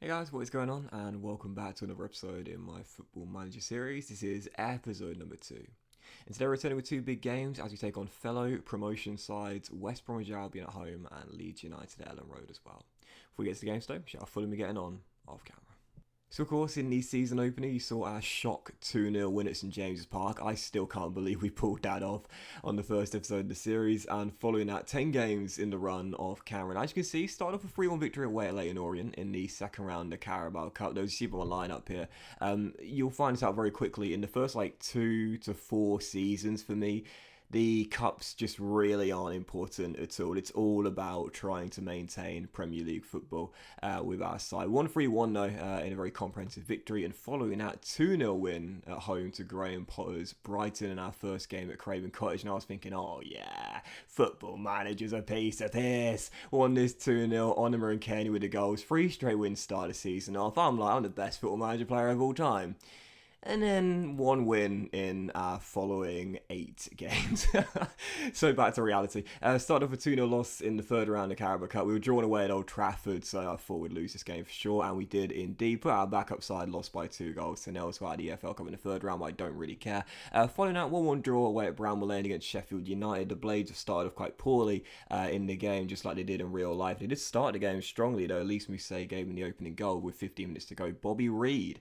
Hey guys, what is going on? And welcome back to another episode in my Football Manager series. This is episode number 2. And today we're returning with two big games as we take on fellow promotion sides West Bromwich Albion at home and Leeds United at Ellen Road as well. Before we get to the games though, shout out Fulham getting on off camera. So of course, in the season opener, you saw our shock 2-0 win at St James's Park. I still can't believe we pulled that off on the first episode of the series. And following that, 10 games in the run of Cameron. As you can see, started off a 3-1 victory away at Leyton Orient in the second round of the Carabao Cup. Those you see my lineup here. You'll find this out very quickly. In the first 2 to 4 seasons for me, the cups just really aren't important at all. It's all about trying to maintain Premier League football with our side. 1-3-1 though in a very comprehensive victory, and following that 2-0 win at home to Graham Potter's Brighton in our first game at Craven Cottage. And I was thinking, oh yeah, Football Manager's a piece of piss. Won this 2-0, Onima and Kenny with the goals. 3 straight wins start the season off. I'm the best Football Manager player of all time. And then 1 win in our following 8 games. So back to reality. Started off a 2-0 loss in the third round of Carabao Cup. We were drawn away at Old Trafford, so I thought we'd lose this game for sure, and we did indeed. Put our backup side, lost by 2 goals to nil as well at the EFL Cup in the third round, but I don't really care. Following out, 1-1 draw away at Bramwell Lane against Sheffield United. The Blades have started off quite poorly in the game, just like they did in real life. They did start the game strongly, though. At least we say gave them the opening goal with 15 minutes to go. Bobby Reed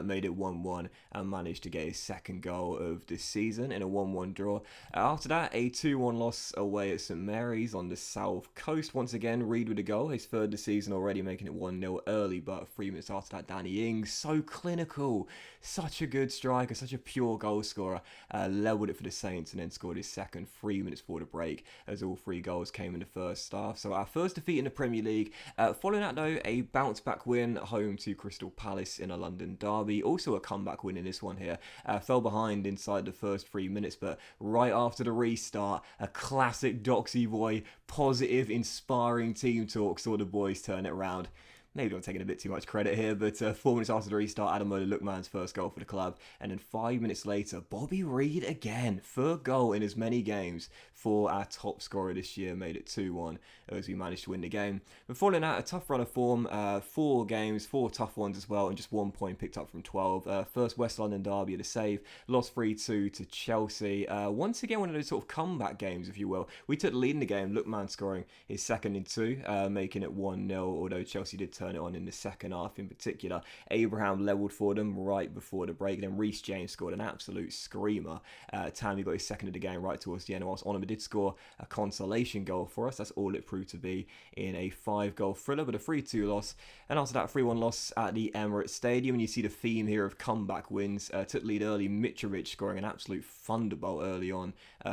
made it 1-1. And managed to get his second goal of this season in a 1-1 draw. After that, a 2-1 loss away at St Mary's on the south coast. Once again, Reed with a goal, his third this season already, making it 1-0 early, but 3 minutes after that, Danny Ings, so clinical, such a good striker, such a pure goal scorer, levelled it for the Saints and then scored his second 3 minutes before the break, as all 3 goals came in the first half. So our first defeat in the Premier League. Following that though, a bounce back win at home to Crystal Palace in a London derby, also a comeback win in this one here. Fell behind inside the first 3 minutes, but right after the restart, a classic Doxy boy, positive, inspiring team talk saw the boys turn it around. Maybe I'm taking a bit too much credit here, but 4 minutes after the restart, Ademola Lookman's first goal for the club. And then 5 minutes later, Bobby Reed again. Third goal in as many games for our top scorer this year. Made it 2-1 as we managed to win the game. But following that, a tough run of form. 4 games, 4 tough ones as well, and just 1 point picked up from 12. First West London derby at the save. Lost 3-2 to Chelsea. Once again, one of those sort of comeback games, if you will. We took the lead in the game. Lookman scoring his second in 2, making it 1-0, although Chelsea did turn it on in the second half in particular. Abraham levelled for them right before the break. Then Reece James scored an absolute screamer. Tammy got his second of the game right towards the end, whilst Onima did score a consolation goal for us. That's all it proved to be in a 5-goal thriller, but a 3-2 loss. And after that 3-1 loss at the Emirates Stadium, and you see the theme here of comeback wins. Took lead early, Mitrovic scoring an absolute thunderbolt early on,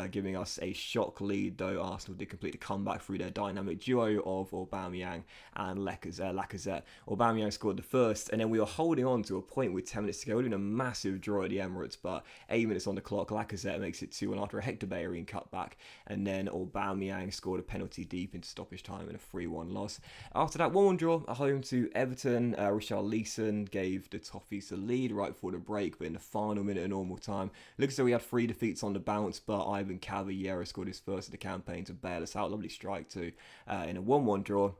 giving us a shock lead, though Arsenal did complete the comeback through their dynamic duo of Aubameyang and Lacazette. Aubameyang scored the first, and then we were holding on to a point with 10 minutes to go. We're doing a massive draw at the Emirates, but 8 minutes on the clock, Lacazette makes it 2-1 after a Hector Bellerin cutback, and then Aubameyang scored a penalty deep into stoppage time in a 3-1 loss. After that, 1-1 draw at home to Everton. Richarlison gave the Toffees the lead right before the break, but in the final minute of normal time, looks as though we had 3 defeats on the bounce, but Ivan Cavallero scored his first of the campaign to bail us out. Lovely strike too in a 1-1 draw.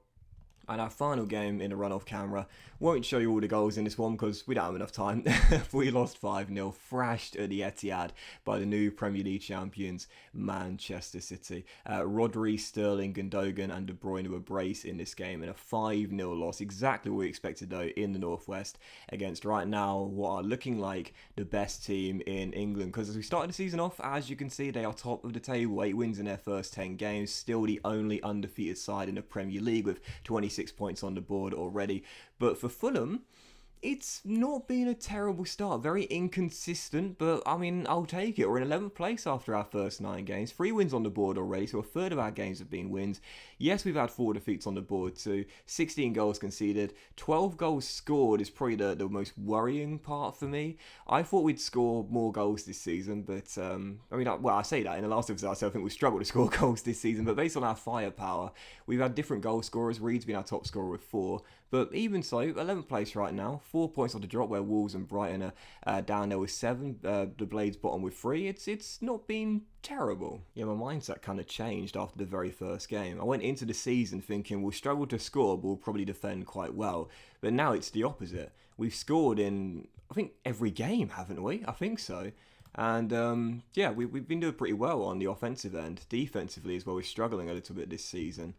And our final game in the run-off camera, won't show you all the goals in this one because we don't have enough time. We lost 5-0, thrashed at the Etihad by the new Premier League champions, Manchester City. Rodri, Sterling, Gundogan and De Bruyne were brace in this game in a 5-0 loss, exactly what we expected though in the Northwest, against right now what are looking like the best team in England. Because as we started the season off, as you can see, they are top of the table, 8 wins in their first 10 games, still the only undefeated side in the Premier League with 26 points on the board already. But for Fulham, it's not been a terrible start. Very inconsistent, but I mean, I'll take it. We're in 11th place after our first 9 games. 3 wins on the board already, so a third of our games have been wins. Yes, we've had 4 defeats on the board too. 16 goals conceded. 12 goals scored is probably the most worrying part for me. I thought we'd score more goals this season, but I say that in the last episode, I think we struggled to score goals this season, but based on our firepower, we've had different goal scorers. Reed's been our top scorer with 4, But even so, 11th place right now, 4 points off the drop where Wolves and Brighton are down there with 7. The Blades bottom with 3. It's not been terrible. Yeah, my mindset kind of changed after the very first game. I went into the season thinking we'll struggle to score, but we'll probably defend quite well. But now it's the opposite. We've scored in, I think, every game, haven't we? I think so. And yeah, we've been doing pretty well on the offensive end. Defensively as well, we're struggling a little bit this season.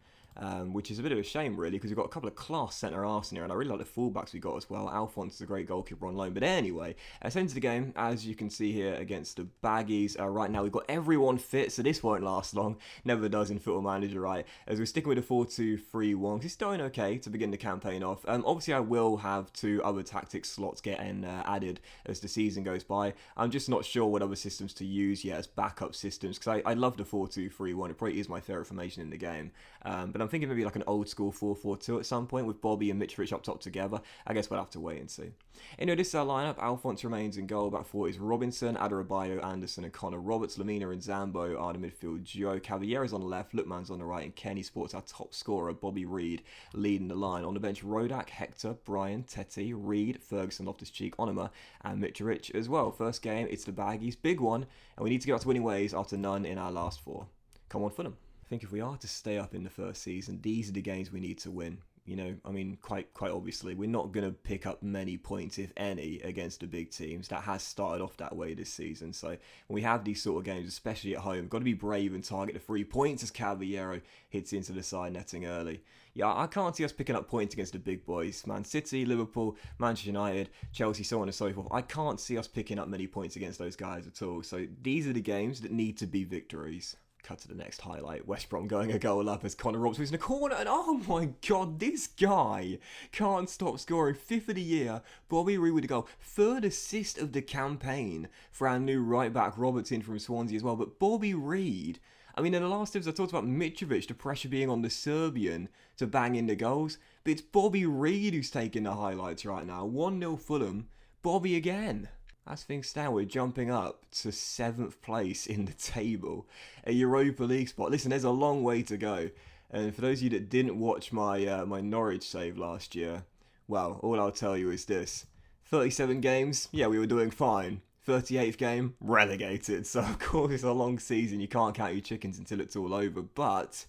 Which is a bit of a shame, really, because we've got a couple of class centre-halves in here, and I really like the fullbacks we got as well. Alphonse is a great goalkeeper on loan. But anyway, let's into the game, as you can see here, against the Baggies. Right now, we've got everyone fit, so this won't last long. Never does in Football Manager, right? As we're sticking with a 4-2-3-1, it's going okay to begin the campaign off. Obviously, I will have 2 other tactics slots getting added as the season goes by. I'm just not sure what other systems to use yet as backup systems, because I love the 4-2-3-1. It probably is my favourite formation in the game. But I'm thinking maybe like an old school 4-4-2 at some point with Bobby and Mitrovic up top together. I guess we'll have to wait and see. Anyway, this is our lineup. Alphonse remains in goal. Back 4 is Robinson, Adarabioyo, Anderson and Connor Roberts. Lamina and Zambo are the midfield duo. Cavaliero's on the left, Lookman's on the right, and Kenny Sports our top scorer, Bobby Reed, leading the line. On the bench, Rodak, Hector, Brian, Tete, Reed, Ferguson, Loftus-Cheek, Onoma and Mitrovic as well. First game, it's the Baggies. Big one, and we need to get back to winning ways after none in our last 4. Come on, Fulham. I think if we are to stay up in the first season, these are the games we need to win. You know, I mean, quite obviously, we're not going to pick up many points, if any, against the big teams. That has started off that way this season. So when we have these sort of games, especially at home, we've got to be brave and target the 3 points as Caballero hits into the side netting early. Yeah, I can't see us picking up points against the big boys. Man City, Liverpool, Manchester United, Chelsea, so on and so forth. I can't see us picking up many points against those guys at all. So these are the games that need to be victories. Cut to the next highlight. West Brom going a goal up as Connor Roberts was in a corner. And oh my god, this guy can't stop scoring. 5th of the year. Bobby Reed with a goal. 3rd assist of the campaign for our new right back. Roberts in from Swansea as well. But Bobby Reed, I mean, in the last tips I talked about Mitrovic, the pressure being on the Serbian to bang in the goals. But it's Bobby Reed who's taking the highlights right now. 1-0 Fulham. Bobby again. As things stand, we're jumping up to 7th place in the table, a Europa League spot. Listen, there's a long way to go. And for those of you that didn't watch my my Norwich save last year, well, all I'll tell you is this. 37 games, yeah, we were doing fine. 38th game, relegated. So, of course, it's a long season. You can't count your chickens until it's all over. But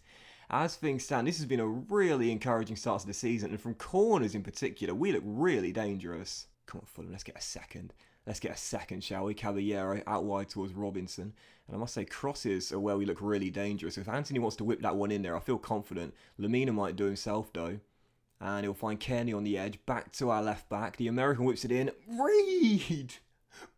as things stand, this has been a really encouraging start to the season. And from corners in particular, we look really dangerous. Come on, Fulham, let's get a second. Let's get a second, shall we? Caballero out wide towards Robinson. And I must say, crosses are where we look really dangerous. If Anthony wants to whip that one in there, I feel confident. Lamina might do himself, though. And he'll find Kearney on the edge. Back to our left back. The American whips it in. Reed!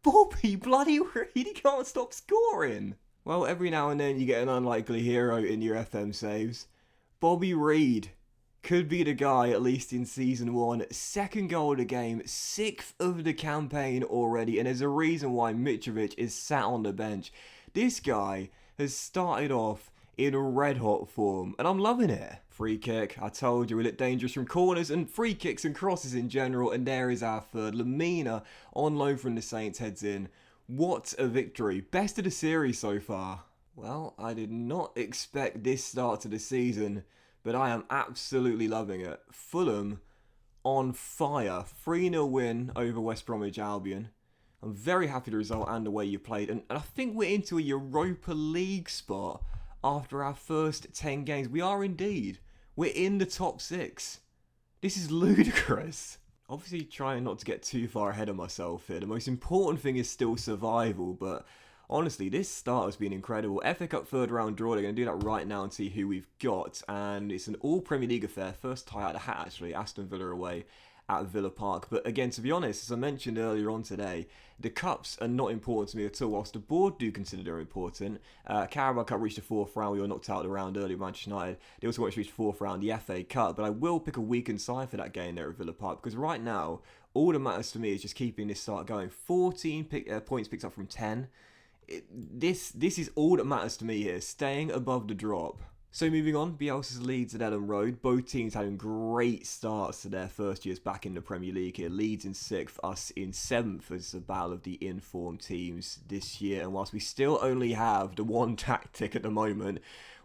Bobby bloody Reed! He can't stop scoring! Well, every now and then you get an unlikely hero in your FM saves. Bobby Reed could be the guy, at least in Season 1. 2nd goal of the game, 6th of the campaign already, and there's a reason why Mitrovic is sat on the bench. This guy has started off in red-hot form, and I'm loving it. Free kick, I told you, we look dangerous from corners, and free kicks and crosses in general, and there is our 3rd. Lamina, on loan from the Saints, heads in. What a victory. Best of the series so far. Well, I did not expect this start to the season, but I am absolutely loving it. Fulham on fire. 3-0 win over West Bromwich Albion. I'm very happy with the result and the way you played. And I think we're into a Europa League spot after our first 10 games. We are indeed. We're in the top 6. This is ludicrous. Obviously trying not to get too far ahead of myself here. The most important thing is still survival, but honestly, this start has been incredible. FA Cup 3rd round draw. They're going to do that right now and see who we've got. And it's an all Premier League affair. First tie out of the hat, actually. Aston Villa away at Villa Park. But again, to be honest, as I mentioned earlier on today, the cups are not important to me at all, whilst the board do consider they're important. Carabao Cup reached the 4th round. We were knocked out of the round earlier, Manchester United. They also want to reach the 4th round, the FA Cup. But I will pick a weakened side for that game there at Villa Park, because right now, all that matters to me is just keeping this start going. 14 points picked up from 10. This is all that matters to me here, staying above the drop. So moving on, Bielsa's Leeds at Ellen Road. Both teams having great starts to their first years back in the Premier League here. Leeds in 6th, us in 7th as a battle of the informed teams this year. And whilst we still only have the one tactic at the moment,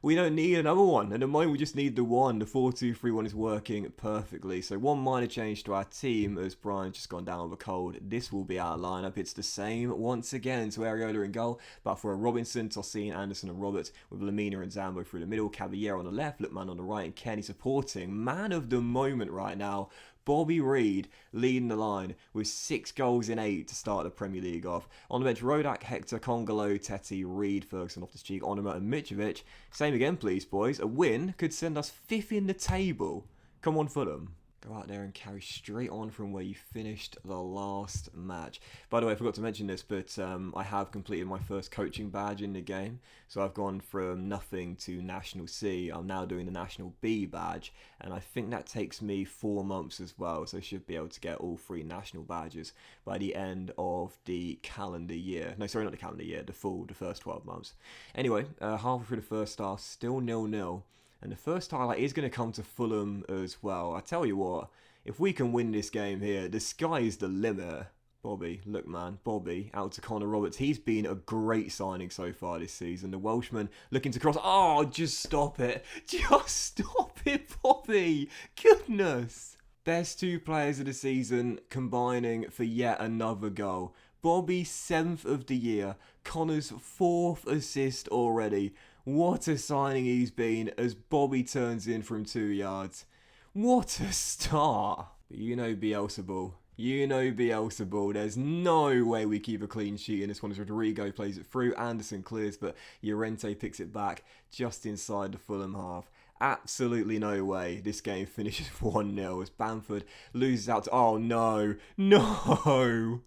We don't need another one. At the moment, we just need the one. The 4-2-3-1 is working perfectly. So one minor change to our team as Brian's just gone down with a cold. This will be our lineup. It's the same once again. So Areola in goal, but for a Robinson, Tosin, Anderson and Roberts with Lamina and Zambo through the middle. Caballero on the left, Lookman on the right and Kenny supporting. Man of the moment right now, Bobby Reed leading the line with 6 goals in 8 to start the Premier League off. On the bench, Rodak, Hector, Congolo, Teti, Reed, Ferguson, Loftus-Cheek, Onima and Mitrovic. Same again, please, boys. A win could send us 5th in the table. Come on, Fulham. Go out there and carry straight on from where you finished the last match. By the way, I forgot to mention this, but I have completed my first coaching badge in the game. So I've gone from nothing to National C. I'm now doing the National B badge. And I think that takes me 4 months as well. So I should be able to get all 3 national badges by the end of the calendar year. No, sorry, not the calendar year. The first 12 months. Anyway, halfway through the first half, still 0-0. And the first highlight is going to come to Fulham as well. I tell you what, if we can win this game here, the sky is the limit. Bobby, look man, Bobby out to Connor Roberts. He's been a great signing so far this season. The Welshman looking to cross. Oh, just stop it. Just stop it, Bobby. Goodness. Best 2 players of the season combining for yet another goal. Bobby 7th of the year. Connor's 4th assist already. What a signing he's been as Bobby turns in from 2 yards. What a start. But you know Bielsa. You know Bielsa. There's no way we keep a clean sheet in this one as Rodrigo plays it through. Anderson clears, but Llorente picks it back just inside the Fulham half. Absolutely no way this game finishes 1-0 as Bamford loses out to... Oh, no. No.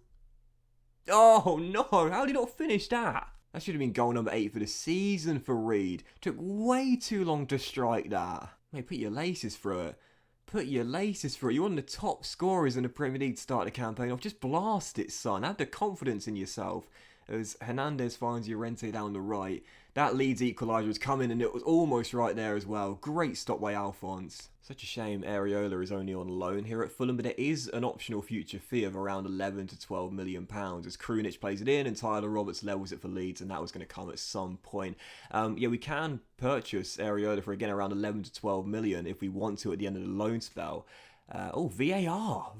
Oh, no. How did he not finish that? That should have been goal number 8 for the season for Reed. Took way too long to strike that. Mate, put your laces through it. Put your laces through it. You're one of the top scorers in the Premier League to start the campaign off. Just blast it, son. Have the confidence in yourself. As Hernandez finds Llorente down the right. That Leeds equaliser was coming and it was almost right there as well. Great stop by Alphonse. Such a shame Areola is only on loan here at Fulham, but there is an optional future fee of around 11 to 12 million pounds as Krunic plays it in and Tyler Roberts levels it for Leeds, and that was going to come at some point. Yeah, we can purchase Areola for again around 11 to 12 million if we want to at the end of the loan spell. Oh, VAR.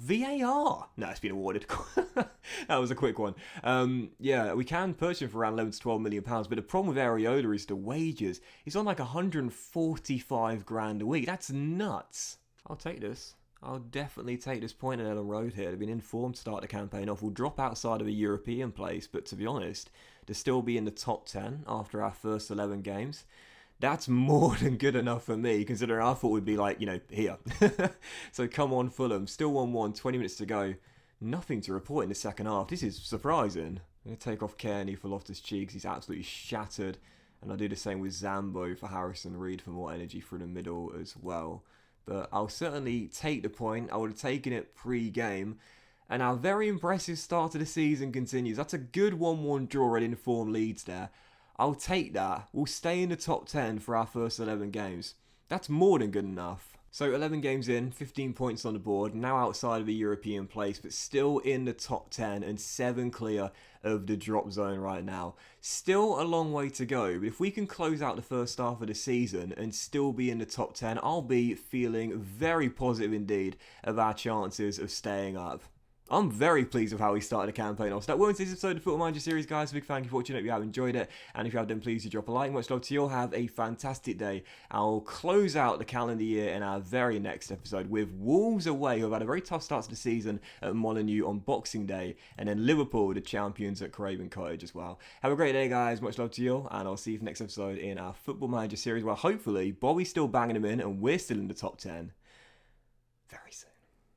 No, it's been awarded. That was a quick one. Yeah, we can purchase him for around 11 to 12 million pounds, but the problem with Areola is the wages. He's on like 145 grand a week. That's nuts. I'll take this. I'll definitely take this point at Ellen Road here. They've been informed to start the campaign off. We'll drop outside of a European place, but to be honest, to still be in the top 10 after our first 11 games, that's more than good enough for me, considering I thought we'd be like, you know, here. So come on, Fulham. Still 1-1, 20 minutes to go. Nothing to report in the second half. This is surprising. I'm going to take off Kearney for Loftus-Cheek. He's absolutely shattered. And I'll do the same with Zambo for Harrison Reed for more energy through the middle as well. But I'll certainly take the point. I would have taken it pre-game. And our very impressive start to the season continues. That's a good 1-1 draw at informed Leeds there. I'll take that. We'll stay in the top 10 for our first 11 games. That's more than good enough. So 11 games in, 15 points on the board, now outside of a European place, but still in the top 10 and 7 clear of the drop zone right now. Still a long way to go, but if we can close out the first half of the season and still be in the top 10, I'll be feeling very positive indeed of our chances of staying up. I'm very pleased with how we started the campaign off. So that was this episode of the Football Manager series, guys. Big thank you for watching. Hope you have enjoyed it. And if you have, then please do drop a like. Much love to you all. Have a fantastic day. I'll close out the calendar year in our very next episode with Wolves away, who have had a very tough start to the season at Molineux on Boxing Day. And then Liverpool, the champions at Craven Cottage as well. Have a great day, guys. Much love to you all. And I'll see you for the next episode in our Football Manager series, where hopefully Bobby's still banging them in and we're still in the top 10.